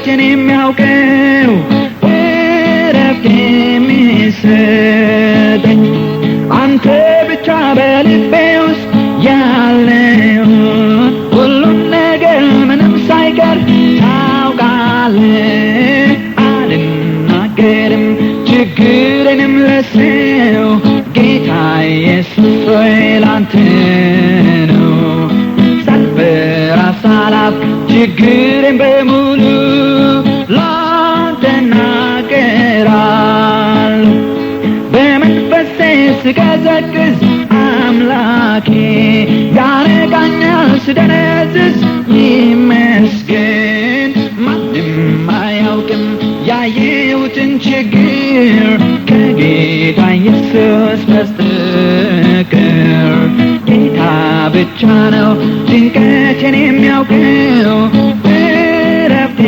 ጭንቀቴን የሚያውቀው እረፍት የሚሰጠኝ አንተ ብቻ በልቤ ውስጥ ያለው ሁሉም ነገር ምንም ሳይቀር ታውቃለህ። አልናገርም ችግሬንም ለሰው ጌታ ኢየሱስ ሆይ ላንተ ነው። ሳልፈራ ሳላፍር ችግሬን በሙሉ ላንተ እናገራለሁ። በመንፈሴ ስቀዘቅዝ አምላኬ ያረጋኛል ስደነዝዝ ይመስገን። ማንም አያውቅም ያየሁትን ችግር ከጌታ ኢየሱስ በስተቀር ጌታ ብቻ ነው ጭንቀቴን የሚያውቀው እረፍት